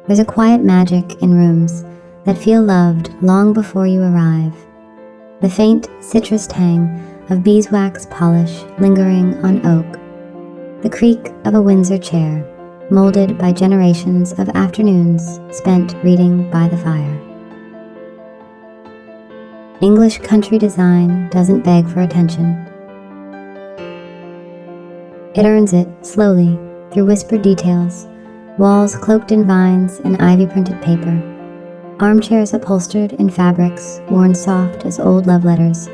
There's a quiet magic in rooms that feel loved long before you arrive. The faint citrus tang of beeswax polish lingering on oak. The creak of a Windsor chair, molded by generations of afternoons spent reading by the fire. English country design doesn't beg for attention. It earns it slowly through whispered details, walls cloaked in vines and ivy-printed paper, armchairs upholstered in fabrics worn soft as old love letters,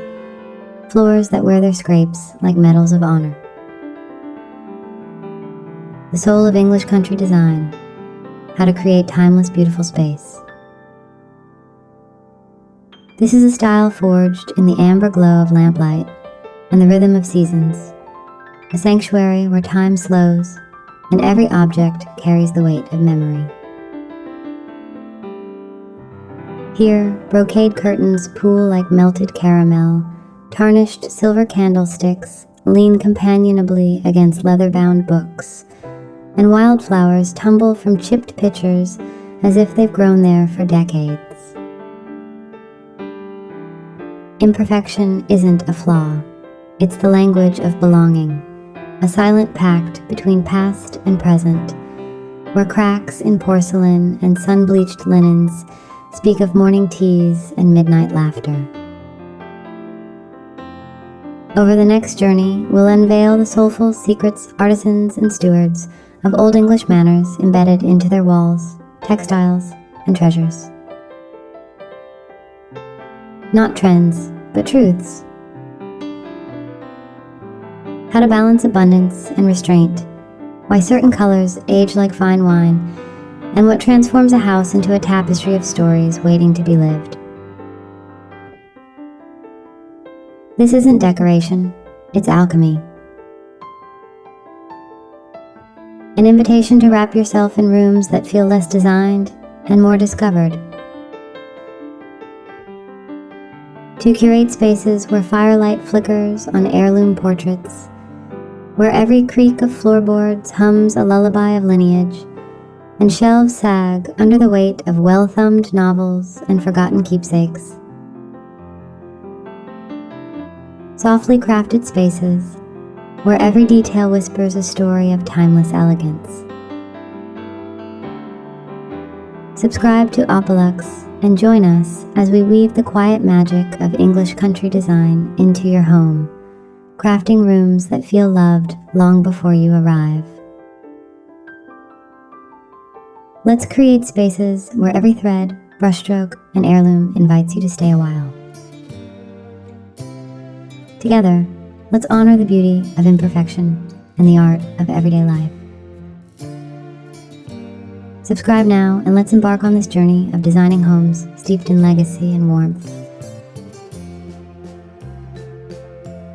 floors that wear their scrapes like medals of honor. The soul of English country design, how to create timeless, beautiful space. This is a style forged in the amber glow of lamplight and the rhythm of seasons, a sanctuary where time slows and every object carries the weight of memory. Here, brocade curtains pool like melted caramel, tarnished silver candlesticks lean companionably against leather-bound books, and wildflowers tumble from chipped pitchers as if they've grown there for decades. Imperfection isn't a flaw. It's the language of belonging, a silent pact between past and present, where cracks in porcelain and sun-bleached linens speak of morning teas and midnight laughter. Over the next journey, we'll unveil the soulful secrets, artisans, and stewards of Old English manners embedded into their walls, textiles, and treasures. Not trends, but truths. How to balance abundance and restraint, why certain colors age like fine wine, and what transforms a house into a tapestry of stories waiting to be lived. This isn't decoration, it's alchemy. An invitation to wrap yourself in rooms that feel less designed and more discovered. To curate spaces where firelight flickers on heirloom portraits, where every creak of floorboards hums a lullaby of lineage, and shelves sag under the weight of well-thumbed novels and forgotten keepsakes. Softly crafted spaces where every detail whispers a story of timeless elegance. Subscribe to Opalux and join us as we weave the quiet magic of English country design into your home, crafting rooms that feel loved long before you arrive. Let's create spaces where every thread, brushstroke, and heirloom invites you to stay a while. Together, let's honor the beauty of imperfection and the art of everyday life. Subscribe now and let's embark on this journey of designing homes steeped in legacy and warmth.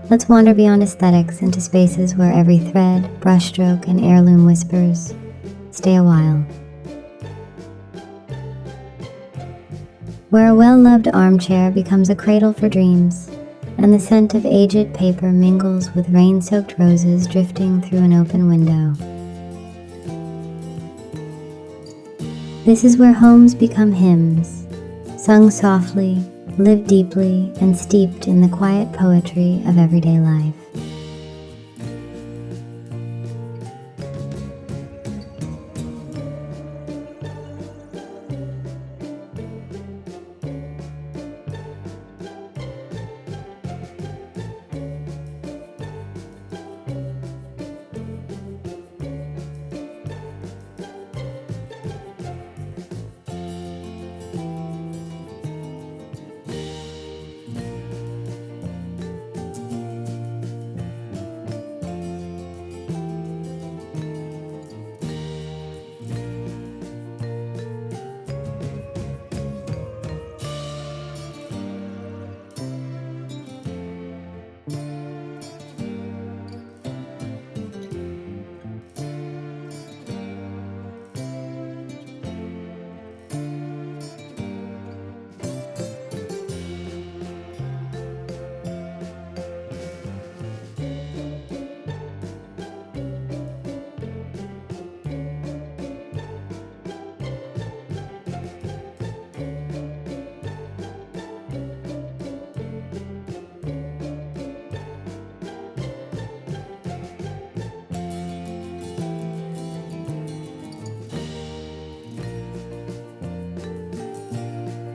Let's wander beyond aesthetics into spaces where every thread, brushstroke, and heirloom whispers, stay a while. Where a well-loved armchair becomes a cradle for dreams, and the scent of aged paper mingles with rain-soaked roses drifting through an open window. This is where homes become hymns, sung softly, lived deeply, and steeped in the quiet poetry of everyday life.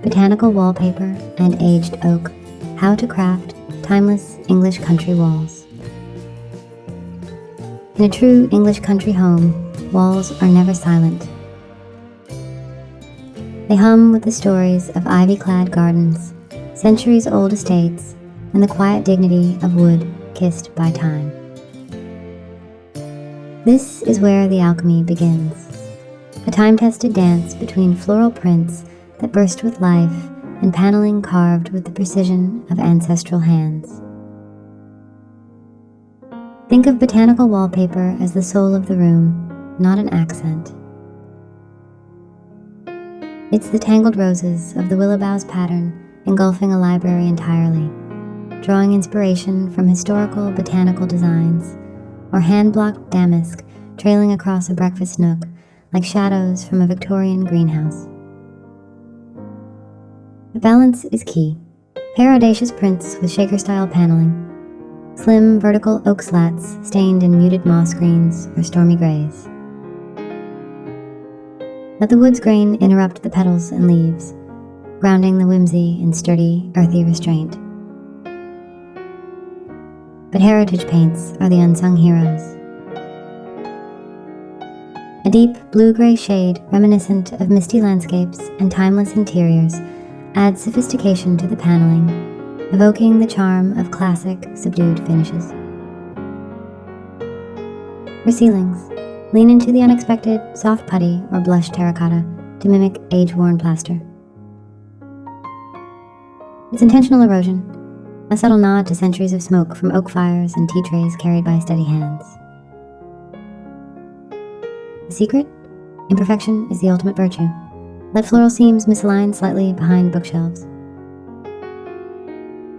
Botanical Wallpaper and Aged Oak, How to Craft Timeless English Country Walls. In a true English country home, walls are never silent. They hum with the stories of ivy-clad gardens, centuries-old estates, and the quiet dignity of wood kissed by time. This is where the alchemy begins, a time-tested dance between floral prints that burst with life and paneling carved with the precision of ancestral hands. Think of botanical wallpaper as the soul of the room, not an accent. It's the tangled roses of the willow boughs pattern engulfing a library entirely, drawing inspiration from historical botanical designs, or hand-blocked damask trailing across a breakfast nook like shadows from a Victorian greenhouse. The balance is key. Pair audacious prints with shaker-style paneling, slim vertical oak slats stained in muted moss greens or stormy grays. Let the wood's grain interrupt the petals and leaves, grounding the whimsy in sturdy, earthy restraint. But heritage paints are the unsung heroes. A deep blue-gray shade reminiscent of misty landscapes and timeless interiors adds sophistication to the paneling, evoking the charm of classic, subdued finishes. For ceilings, lean into the unexpected soft putty or blush terracotta to mimic age-worn plaster. It's intentional erosion, a subtle nod to centuries of smoke from oak fires and tea trays carried by steady hands. The secret? Imperfection is the ultimate virtue. Let floral seams misalign slightly behind bookshelves.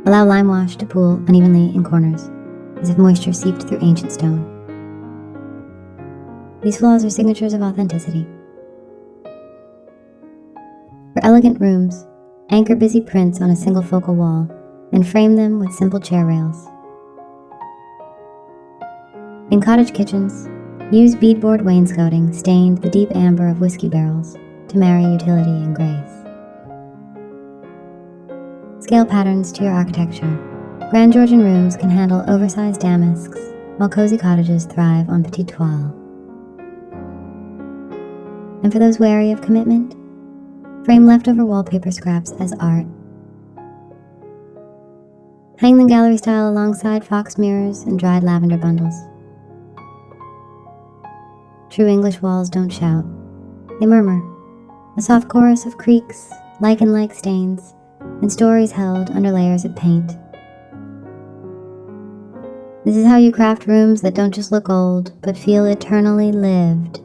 Allow lime wash to pool unevenly in corners, as if moisture seeped through ancient stone. These flaws are signatures of authenticity. For elegant rooms, anchor busy prints on a single focal wall and frame them with simple chair rails. In cottage kitchens, use beadboard wainscoting stained the deep amber of whiskey barrels to marry utility and grace. Scale patterns to your architecture. Grand Georgian rooms can handle oversized damasks, while cozy cottages thrive on petit toile. And for those wary of commitment, frame leftover wallpaper scraps as art. Hang them gallery style alongside fox mirrors and dried lavender bundles. True English walls don't shout. They murmur, a soft chorus of creaks, lichen-like stains, and stories held under layers of paint. This is how you craft rooms that don't just look old, but feel eternally lived.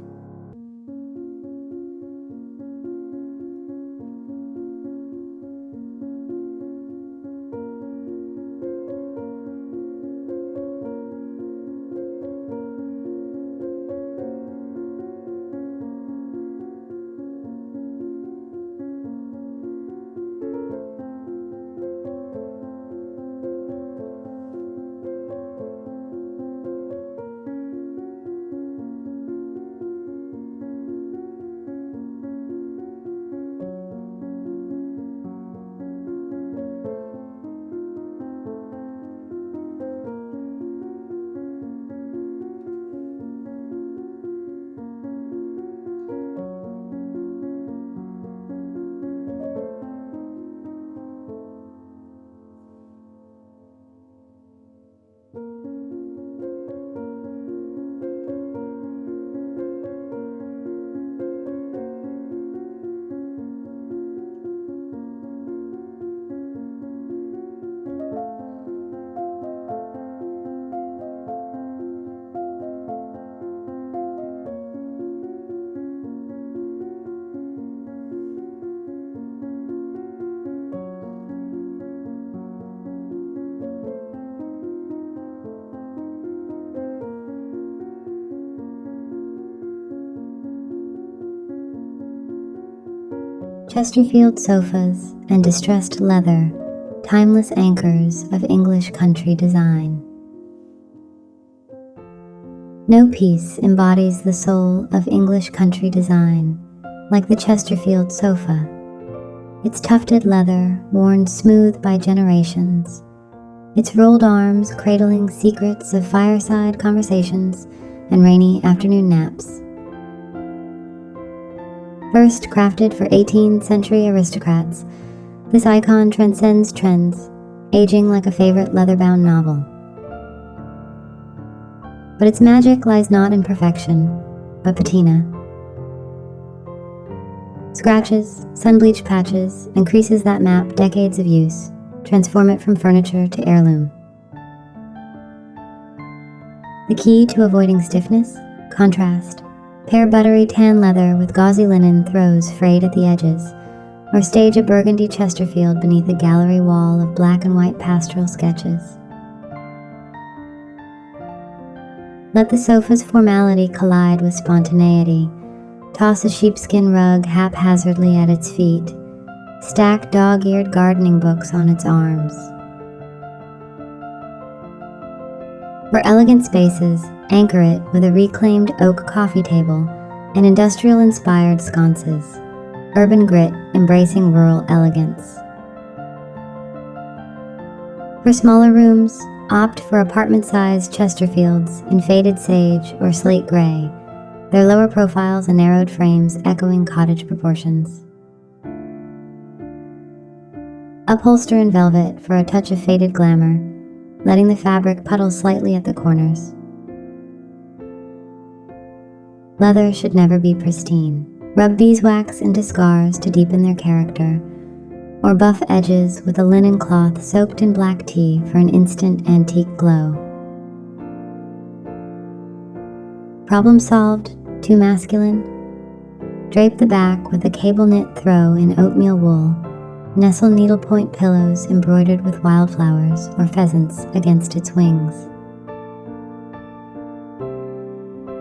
Chesterfield sofas and distressed leather, timeless anchors of English country design. No piece embodies the soul of English country design like the Chesterfield sofa. its tufted leather worn smooth by generations, its rolled arms cradling secrets of fireside conversations and rainy afternoon naps. First crafted for 18th century aristocrats, this icon transcends trends, aging like a favorite leather-bound novel. But its magic lies not in perfection, but patina. Scratches, sun-bleached patches, and creases that map decades of use transform it from furniture to heirloom. The key to avoiding stiffness? Contrast. Pair buttery tan leather with gauzy linen throws frayed at the edges, or stage a burgundy Chesterfield beneath a gallery wall of black and white pastoral sketches. Let the sofa's formality collide with spontaneity. Toss a sheepskin rug haphazardly at its feet. Stack dog-eared gardening books on its arms. For elegant spaces, anchor it with a reclaimed oak coffee table and industrial-inspired sconces. Urban grit embracing rural elegance. For smaller rooms, opt for apartment-sized Chesterfields in faded sage or slate gray, their lower profiles and narrowed frames echoing cottage proportions. Upholster in velvet for a touch of faded glamour, letting the fabric puddle slightly at the corners. Leather should never be pristine. Rub beeswax into scars to deepen their character, or buff edges with a linen cloth soaked in black tea for an instant antique glow. Problem solved? Too masculine? Drape the back with a cable knit throw in oatmeal wool. Nestle needlepoint pillows embroidered with wildflowers or pheasants against its wings.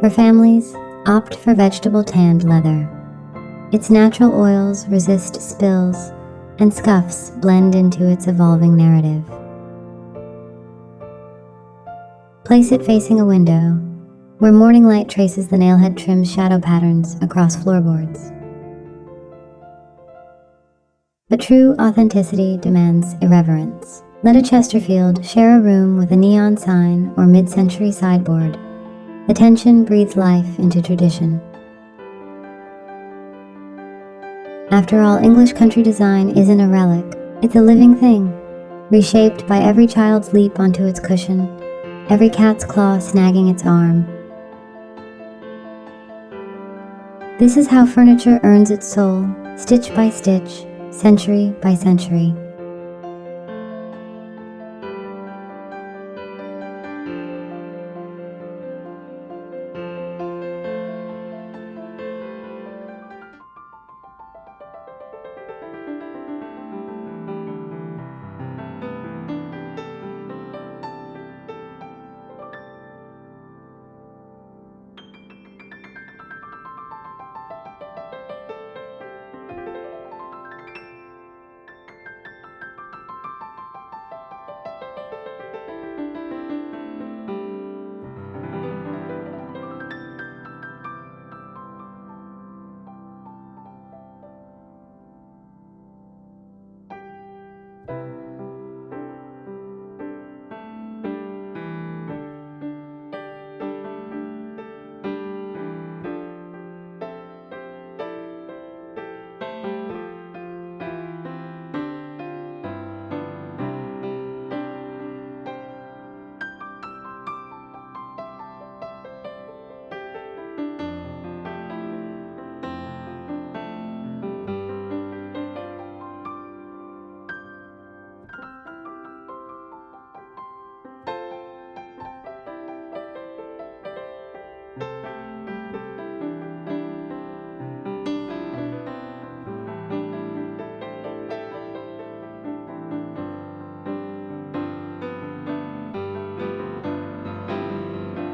For families, opt for vegetable tanned leather. Its natural oils resist spills, and scuffs blend into its evolving narrative. Place it facing a window, where morning light traces the nailhead trim's shadow patterns across floorboards. But true authenticity demands irreverence. Let a Chesterfield share a room with a neon sign or mid-century sideboard. The tension breathes life into tradition. After all, English country design isn't a relic. It's a living thing, reshaped by every child's leap onto its cushion, every cat's claw snagging its arm. This is how furniture earns its soul, stitch by stitch, century by century.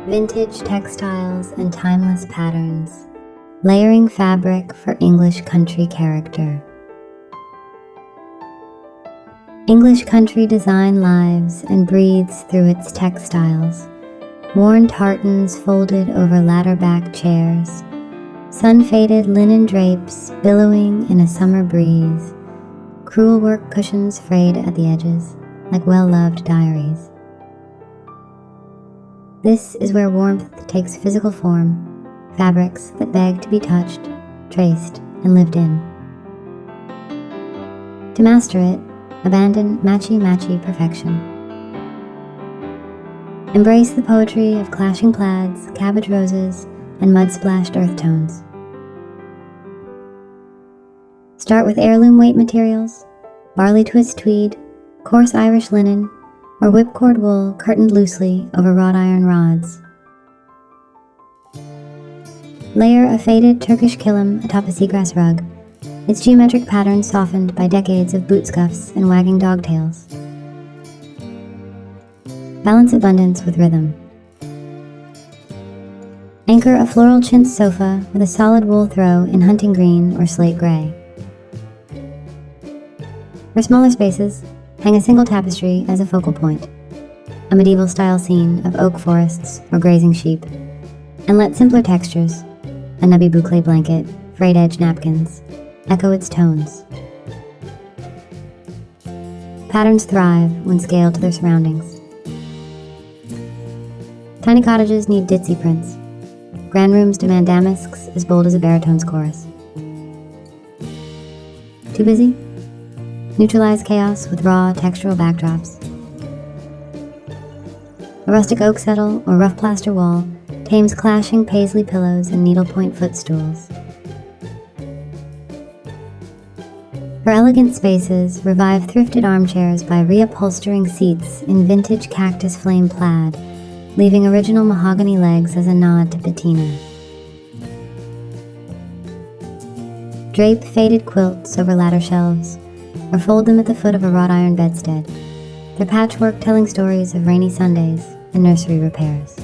Vintage textiles and timeless patterns, layering fabric for English country character. English country design lives and breathes through its textiles, worn tartans folded over ladder-back chairs, sun-faded linen drapes billowing in a summer breeze, Cruel work cushions frayed at the edges, like well-loved diaries. This is where warmth takes physical form, fabrics that beg to be touched, traced, and lived in. To master it, abandon matchy-matchy perfection. Embrace the poetry of clashing plaids, cabbage roses, and mud-splashed earth tones. Start with heirloom weight materials, barley twist tweed, coarse Irish linen, or whipcord wool curtained loosely over wrought iron rods. Layer a faded Turkish kilim atop a seagrass rug, its geometric pattern softened by decades of boot scuffs and wagging dog tails. Balance abundance with rhythm. Anchor a floral chintz sofa with a solid wool throw in hunting green or slate gray. For smaller spaces, hang a single tapestry as a focal point, a medieval-style scene of oak forests or grazing sheep, and let simpler textures, a nubby boucle blanket, frayed-edge napkins, echo its tones. Patterns thrive when scaled to their surroundings. Tiny cottages need ditzy prints. Grand rooms demand damasks as bold as a baritone's chorus. Too busy? Neutralize chaos with raw, textural backdrops. A rustic oak settle or rough plaster wall tames clashing paisley pillows and needlepoint footstools. For elegant spaces, revive thrifted armchairs by reupholstering seats in vintage cactus flame plaid, leaving original mahogany legs as a nod to patina. Drape faded quilts over ladder shelves, or fold them at the foot of a wrought iron bedstead, their patchwork telling stories of rainy Sundays and nursery repairs.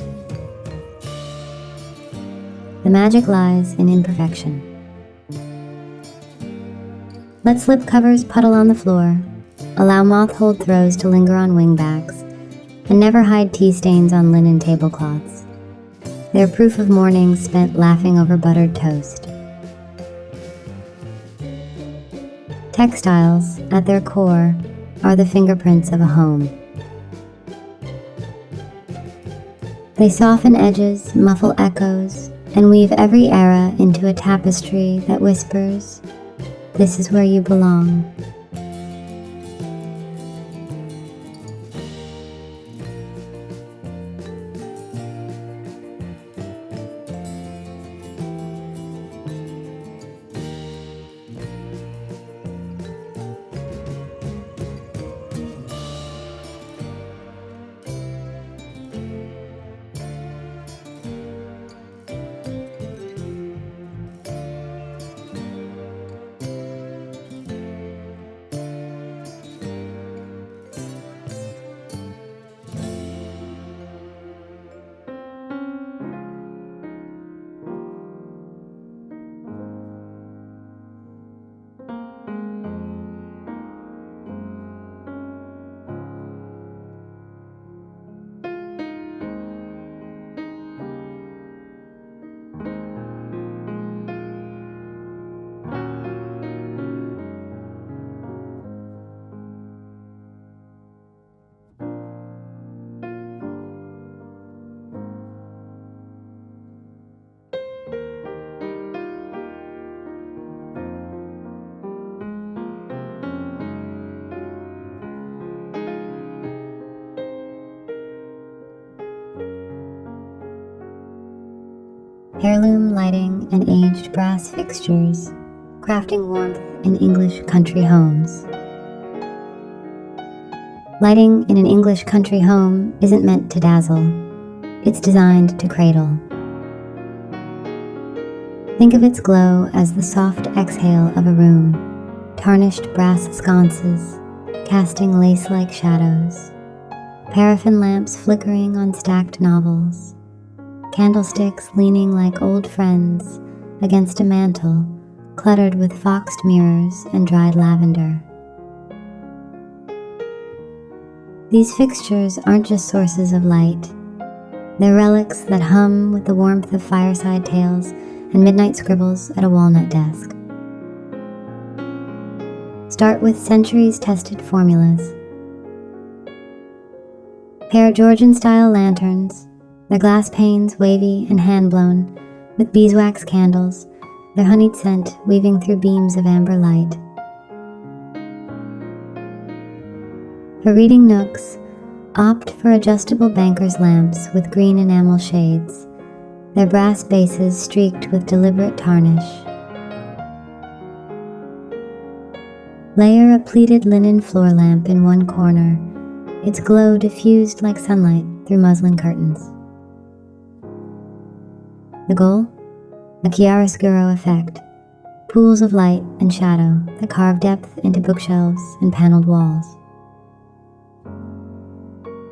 The magic lies in imperfection. Let slip covers puddle on the floor, allow moth-holed throws to linger on wingbacks, and never hide tea stains on linen tablecloths. They are proof of mornings spent laughing over buttered toast. Textiles, at their core, are the fingerprints of a home. They soften edges, muffle echoes, and weave every era into a tapestry that whispers, "This is where you belong." Heirloom lighting and aged brass fixtures, crafting warmth in English country homes. Lighting in an English country home isn't meant to dazzle. It's designed to cradle. Think of its glow as the soft exhale of a room, tarnished brass sconces, casting lace-like shadows, paraffin lamps flickering on stacked novels, candlesticks leaning like old friends against a mantel cluttered with foxed mirrors and dried lavender. These fixtures aren't just sources of light. They're relics that hum with the warmth of fireside tales and midnight scribbles at a walnut desk. Start with centuries-tested formulas. Pair Georgian-style lanterns, their glass panes wavy and hand-blown, with beeswax candles, their honeyed scent weaving through beams of amber light. For reading nooks, opt for adjustable banker's lamps with green enamel shades, their brass bases streaked with deliberate tarnish. Layer a pleated linen floor lamp in one corner, its glow diffused like sunlight through muslin curtains. The goal? A chiaroscuro effect, pools of light and shadow that carve depth into bookshelves and paneled walls.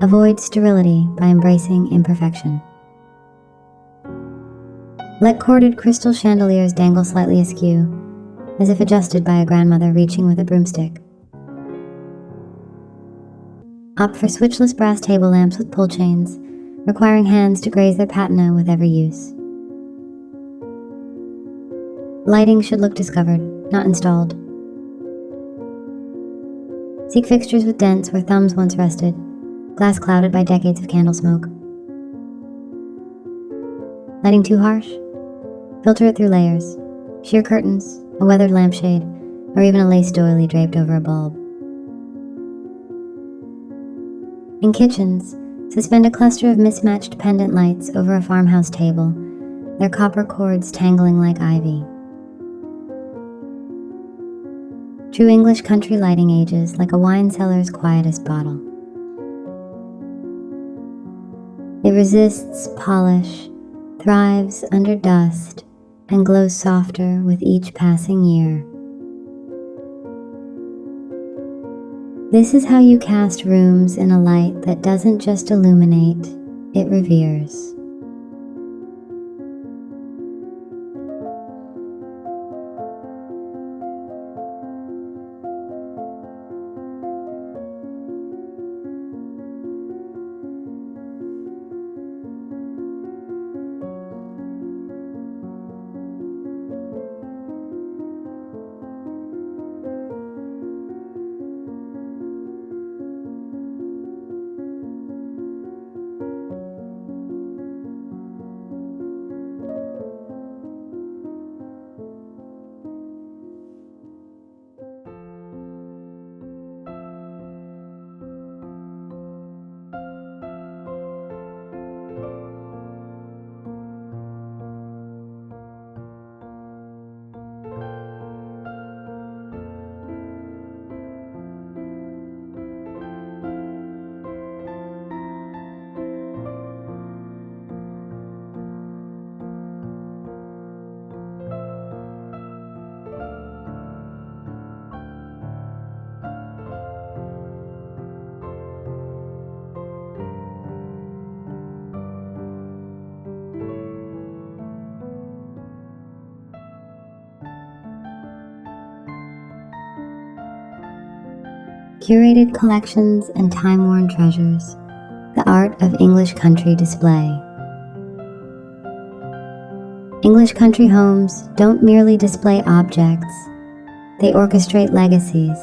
Avoid sterility by embracing imperfection. Let corded crystal chandeliers dangle slightly askew, as if adjusted by a grandmother reaching with a broomstick. Opt for switchless brass table lamps with pull chains, requiring hands to graze their patina with every use. Lighting should look discovered, not installed. Seek fixtures with dents where thumbs once rested, glass clouded by decades of candle smoke. Lighting too harsh? Filter it through layers, sheer curtains, a weathered lampshade, or even a lace doily draped over a bulb. In kitchens, suspend a cluster of mismatched pendant lights over a farmhouse table, their copper cords tangling like ivy. True English country lighting ages like a wine cellar's quietest bottle. It resists polish, thrives under dust, and glows softer with each passing year. This is how you cast rooms in a light that doesn't just illuminate, it reveres. Curated collections and time-worn treasures, the art of English country display. English country homes don't merely display objects, they orchestrate legacies.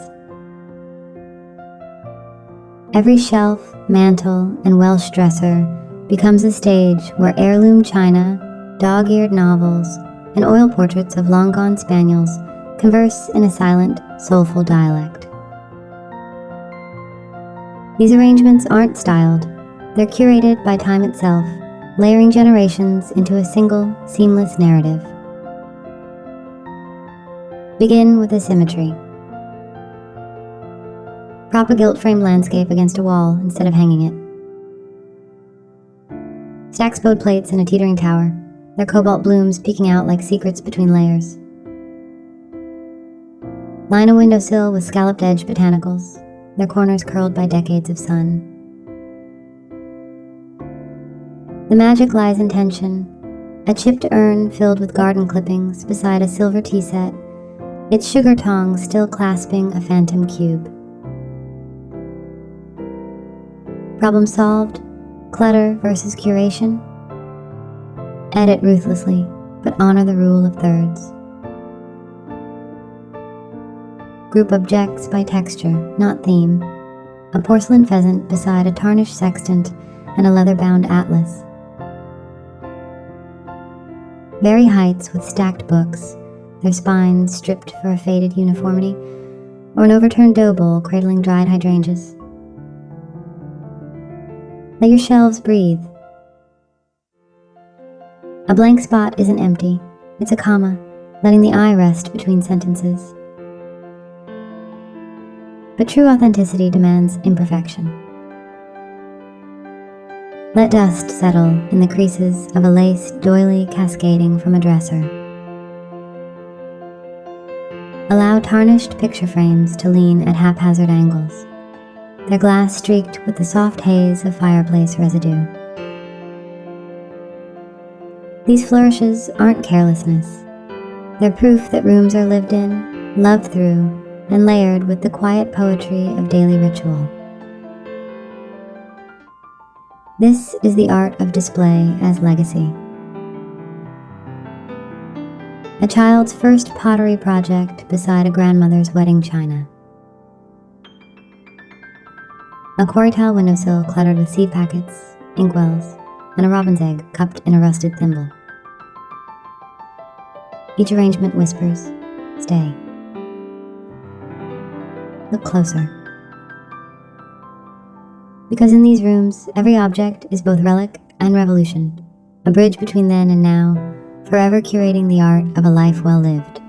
Every shelf, mantel, and Welsh dresser becomes a stage where heirloom china, dog-eared novels, and oil portraits of long-gone spaniels converse in a silent, soulful dialect. These arrangements aren't styled, they're curated by time itself, layering generations into a single, seamless narrative. Begin with a symmetry. Prop a gilt-framed landscape against a wall instead of hanging it. Stack spode plates in a teetering tower, their cobalt blooms peeking out like secrets between layers. Line a windowsill with scalloped-edge botanicals, their corners curled by decades of sun. The magic lies in tension, a chipped urn filled with garden clippings beside a silver tea set, its sugar tongs still clasping a phantom cube. Problem solved? Clutter versus curation? Edit ruthlessly, but honor the rule of thirds. Group objects by texture, not theme. A porcelain pheasant beside a tarnished sextant and a leather-bound atlas. Vary heights with stacked books, their spines stripped for a faded uniformity, or an overturned dough bowl cradling dried hydrangeas. Let your shelves breathe. A blank spot isn't empty, it's a comma, letting the eye rest between sentences. But true authenticity demands imperfection. Let dust settle in the creases of a lace doily cascading from a dresser. Allow tarnished picture frames to lean at haphazard angles, their glass streaked with the soft haze of fireplace residue. These flourishes aren't carelessness. They're proof that rooms are lived in, loved through, and layered with the quiet poetry of daily ritual. This is the art of display as legacy. A child's first pottery project beside a grandmother's wedding china. A quarry tile windowsill cluttered with seed packets, inkwells, and a robin's egg cupped in a rusted thimble. Each arrangement whispers, "Stay. Look closer." Because in these rooms, every object is both relic and revolution, a bridge between then and now, forever curating the art of a life well lived.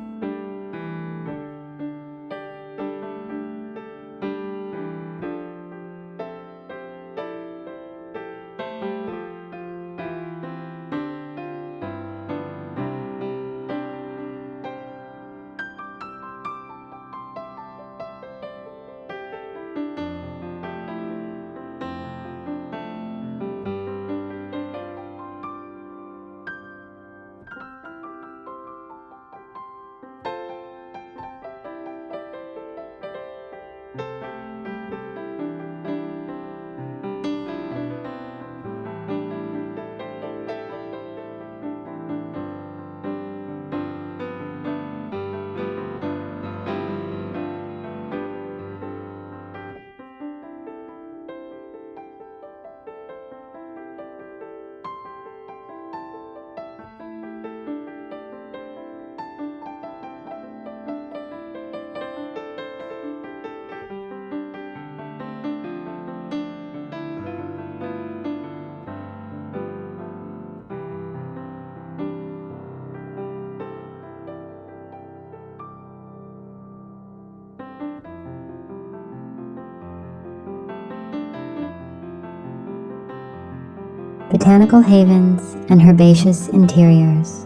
Botanical havens and herbaceous interiors,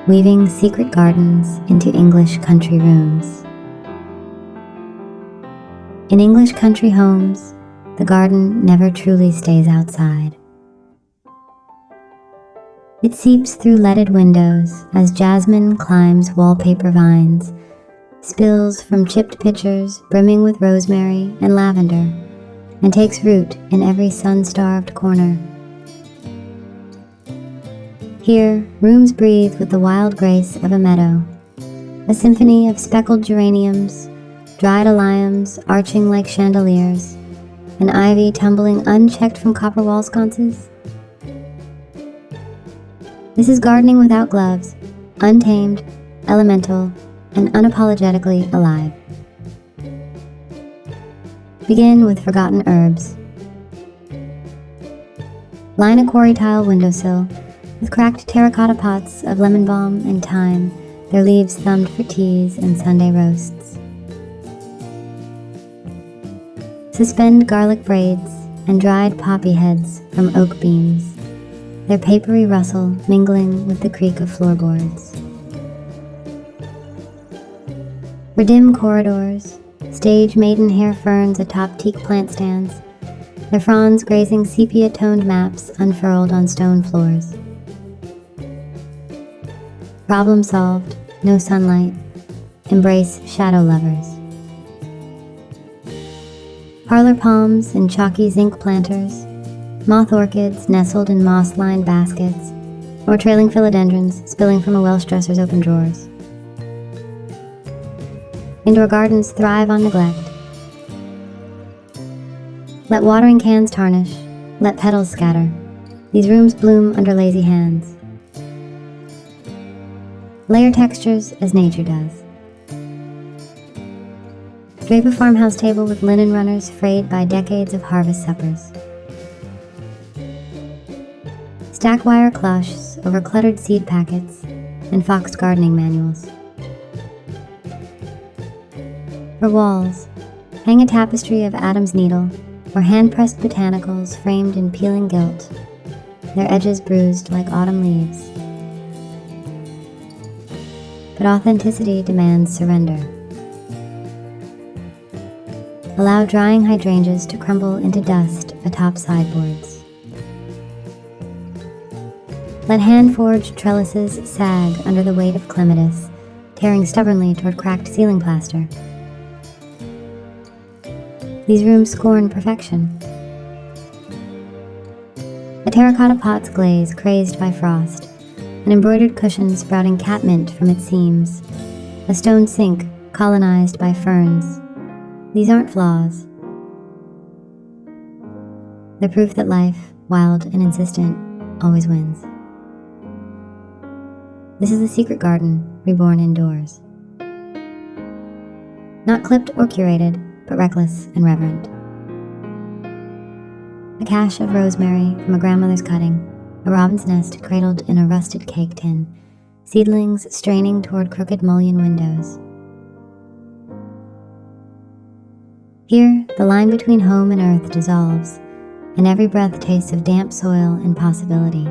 weaving secret gardens into English country rooms. In English country homes, the garden never truly stays outside. It seeps through leaded windows as jasmine climbs wallpaper vines, spills from chipped pitchers brimming with rosemary and lavender, and takes root in every sun-starved corner. Here, rooms breathe with the wild grace of a meadow, a symphony of speckled geraniums, dried alliums arching like chandeliers, and ivy tumbling unchecked from copper wall sconces. This is gardening without gloves, untamed, elemental, and unapologetically alive. Begin with forgotten herbs. Line a quarry tile windowsill with cracked terracotta pots of lemon balm and thyme, their leaves thumbed for teas and Sunday roasts. Suspend garlic braids and dried poppy heads from oak beams, their papery rustle mingling with the creak of floorboards. For dim corridors, stage maidenhair ferns atop teak plant stands, their fronds grazing sepia-toned maps unfurled on stone floors. Problem solved, no sunlight. Embrace shadow lovers. Parlor palms and chalky zinc planters, moth orchids nestled in moss-lined baskets, or trailing philodendrons spilling from a Welsh dresser's open drawers. Indoor gardens thrive on neglect. Let watering cans tarnish, let petals scatter. These rooms bloom under lazy hands. Layer textures as nature does. Drape a farmhouse table with linen runners frayed by decades of harvest suppers. Stack wire cloches over cluttered seed packets and foxed gardening manuals. For walls, hang a tapestry of Adam's needle or hand-pressed botanicals framed in peeling gilt, their edges bruised like autumn leaves. But authenticity demands surrender. Allow drying hydrangeas to crumble into dust atop sideboards. Let hand-forged trellises sag under the weight of clematis, tearing stubbornly toward cracked ceiling plaster. These rooms scorn perfection. A terracotta pot's glaze crazed by frost, an embroidered cushion sprouting catmint from its seams, a stone sink colonized by ferns. These aren't flaws. They're proof that life, wild and insistent, always wins. This is a secret garden, reborn indoors. Not clipped or curated, but reckless and reverent. A cache of rosemary from a grandmother's cutting, a robin's nest cradled in a rusted cake tin, seedlings straining toward crooked mullion windows. Here, the line between home and earth dissolves, and every breath tastes of damp soil and possibility.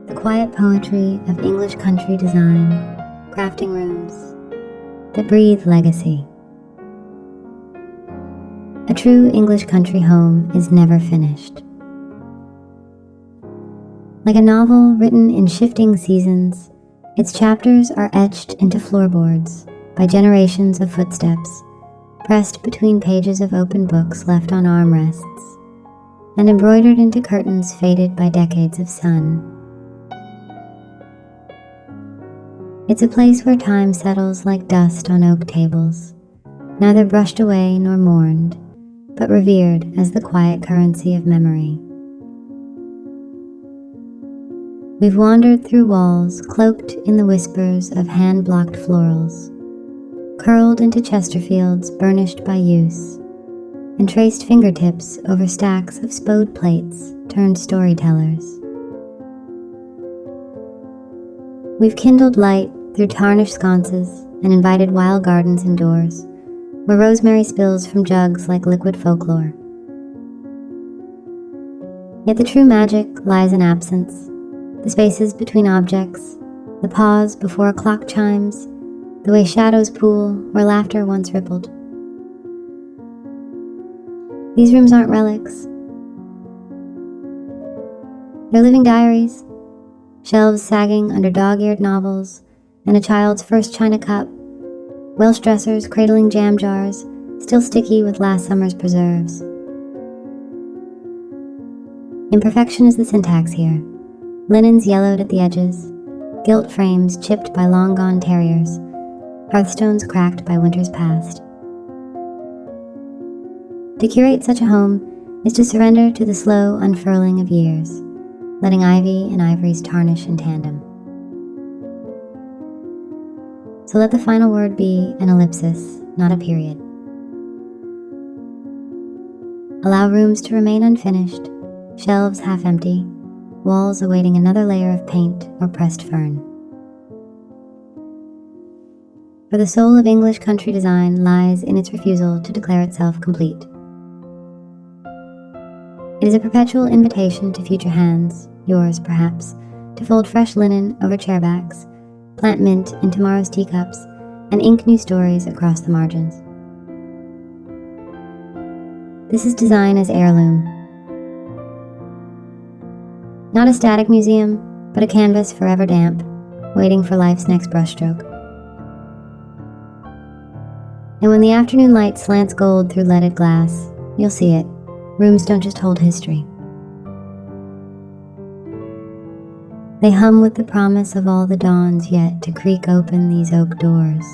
The quiet poetry of English country design, crafting rooms that breathe legacy. A true English country home is never finished. Like a novel written in shifting seasons, its chapters are etched into floorboards by generations of footsteps, pressed between pages of open books left on armrests, and embroidered into curtains faded by decades of sun. It's a place where time settles like dust on oak tables, neither brushed away nor mourned, but revered as the quiet currency of memory. We've wandered through walls cloaked in the whispers of hand-blocked florals, curled into Chesterfields burnished by use, and traced fingertips over stacks of spode plates turned storytellers. We've kindled light through tarnished sconces and invited wild gardens indoors, where rosemary spills from jugs like liquid folklore. Yet the true magic lies in absence, the spaces between objects, the pause before a clock chimes, the way shadows pool where laughter once rippled. These rooms aren't relics. They're living diaries, shelves sagging under dog-eared novels and a child's first china cup, Welsh dressers cradling jam jars, still sticky with last summer's preserves. Imperfection is the syntax here. Linens yellowed at the edges, gilt frames chipped by long-gone terriers, hearthstones cracked by winters past. To curate such a home is to surrender to the slow unfurling of years, letting ivy and ivories tarnish in tandem. So let the final word be an ellipsis, not a period. Allow rooms to remain unfinished, shelves half empty, walls awaiting another layer of paint or pressed fern. For the soul of English country design lies in its refusal to declare itself complete. It is a perpetual invitation to future hands, yours perhaps, to fold fresh linen over chairbacks, plant mint in tomorrow's teacups, and ink new stories across the margins. This is design as heirloom. Not a static museum, but a canvas forever damp, waiting for life's next brushstroke. And when the afternoon light slants gold through leaded glass, you'll see it. Rooms don't just hold history. They hum with the promise of all the dawns yet to creak open these oak doors.